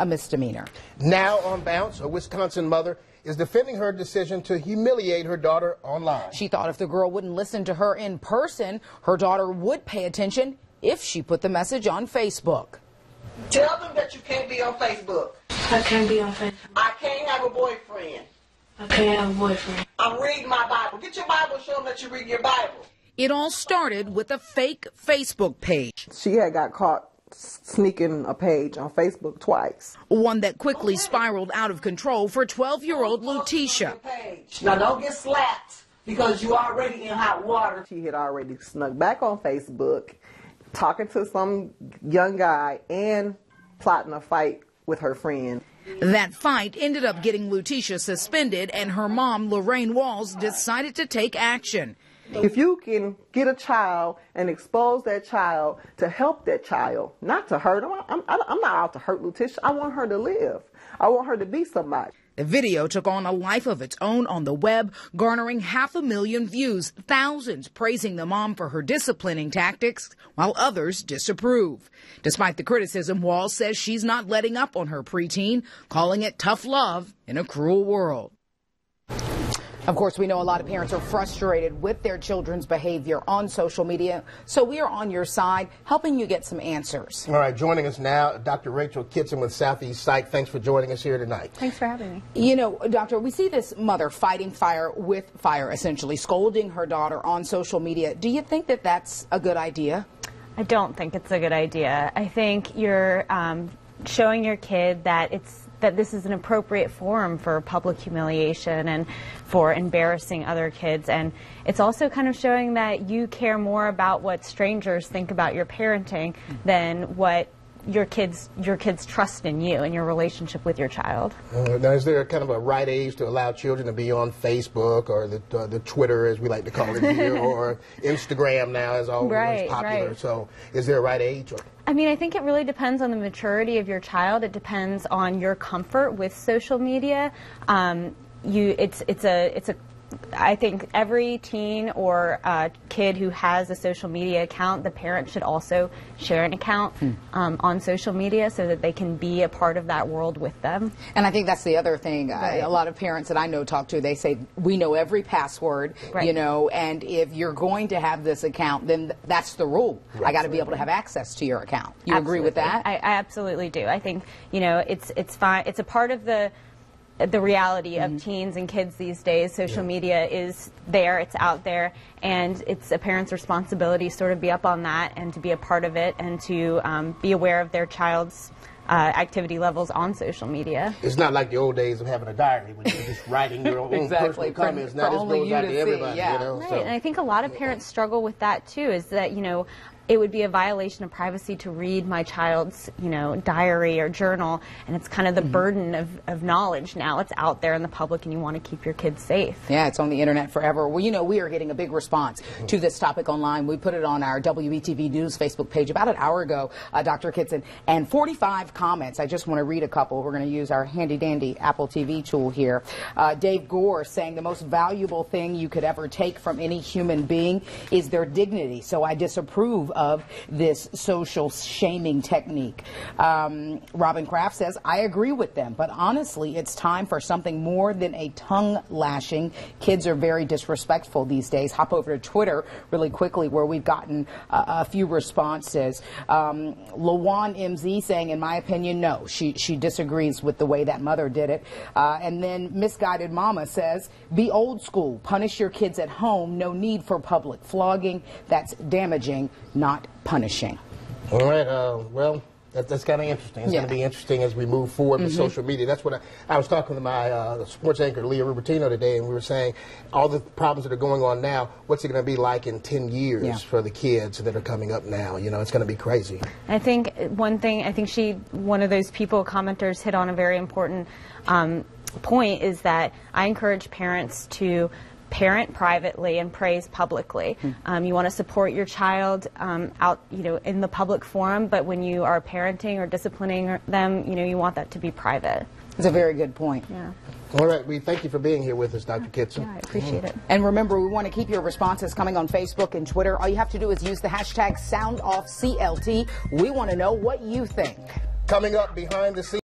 a misdemeanor. Now on Bounce, a Wisconsin mother is defending her decision to humiliate her daughter online. She thought if the girl wouldn't listen to her in person, her daughter would pay attention if she put the message on Facebook. Tell them that you can't be on Facebook. I can't be on Facebook. I can't have a boyfriend. I can't have a boyfriend. I'm reading my Bible. Get your Bible, show them that you read your Bible. It all started with a fake Facebook page. She had got caught sneaking a page on Facebook twice. One that quickly spiraled out of control for 12-year-old Lutisha. Now don't get slapped because you already in hot water. She had already snuck back on Facebook, talking to some young guy and plotting a fight with her friend. That fight ended up getting Lutisha suspended, and her mom, Lorraine Walls, decided to take action. If you can get a child and expose that child to help that child, not to hurt them. I'm not out to hurt Lutisha. I want her to live. I want her to be somebody. The video took on a life of its own on the web, garnering 500,000 views, thousands praising the mom for her disciplining tactics, while others disapprove. Despite the criticism, Walls says she's not letting up on her preteen, calling it tough love in a cruel world. Of course, we know a lot of parents are frustrated with their children's behavior on social media, so we are on your side, helping you get some answers. All right, joining us now, Dr. Rachel Kitson with Southeast Psych. Thanks for joining us here tonight. Thanks for having me. You know, Doctor, we see this mother fighting fire with fire, essentially, scolding her daughter on social media. Do you think that that's a good idea? I don't think it's a good idea. I think you're showing your kid that this is an appropriate forum for public humiliation and for embarrassing other kids, and it's also kind of showing that you care more about what strangers think about your parenting than what your kids trust in you and your relationship with your child. Now, is there kind of a right age to allow children to be on Facebook or the Twitter, as we like to call it here, or Instagram now is always popular? Right. So is there a right age? Or? I mean, I think it really depends on the maturity of your child. It depends on your comfort with social media. I think every teen or kid who has a social media account, the parent should also share an account on social media so that they can be a part of that world with them. And I think that's the other thing. A lot of parents that I know talk to, they say, we know every password, you know, and if you're going to have this account, then that's the rule. I got to be able to have access to your account. You agree with that? I absolutely do. I think, you know, it's fine. It's a part of the reality of teens and kids these days. Social media is there, it's out there, and it's a parent's responsibility to sort of be up on that and to be a part of it and to be aware of their child's activity levels on social media. It's not like the old days of having a diary when you're just writing your own personal comments. Now this goes out to everybody. You know, right, and I think a lot of parents struggle with that too, is that, you know, it would be a violation of privacy to read my child's, you know, diary or journal, and it's kind of the burden of knowledge now. It's out there in the public, and you want to keep your kids safe. Yeah, it's on the internet forever. Well, you know, we are getting a big response to this topic online. We put it on our WBTV News Facebook page about an hour ago, Dr. Kitson, and 45 comments. I just want to read a couple. We're going to use our handy-dandy Apple TV tool here. Dave Gore saying the most valuable thing you could ever take from any human being is their dignity, so I disapprove of this social shaming technique. Robin Kraft says, I agree with them, but honestly, it's time for something more than a tongue lashing. Kids are very disrespectful these days. Hop over to Twitter really quickly, where we've gotten a few responses. Lawan MZ saying, in my opinion, no. She disagrees with the way that mother did it. And then Misguided Mama says, be old school. Punish your kids at home. No need for public flogging. That's damaging, not punishing. All right. Well, that's kind of interesting. It's going to be interesting as we move forward with social media. That's what I was talking to my sports anchor, Leah Rubertino, today, and we were saying all the problems that are going on now, what's it going to be like in 10 years for the kids that are coming up now? You know, it's going to be crazy. I think one of those commenters hit on a very important point, is that I encourage parents to parent privately and praise publicly. You want to support your child out, you know, in the public forum, but when you are parenting or disciplining them, you know, you want that to be private. It's a very good point. Yeah. All right, we thank you for being here with us, Dr. Kitson. Yeah, I appreciate it. And remember, we want to keep your responses coming on Facebook and Twitter. All you have to do is use the hashtag SoundOffCLT. We want to know what you think. Coming up behind the scenes.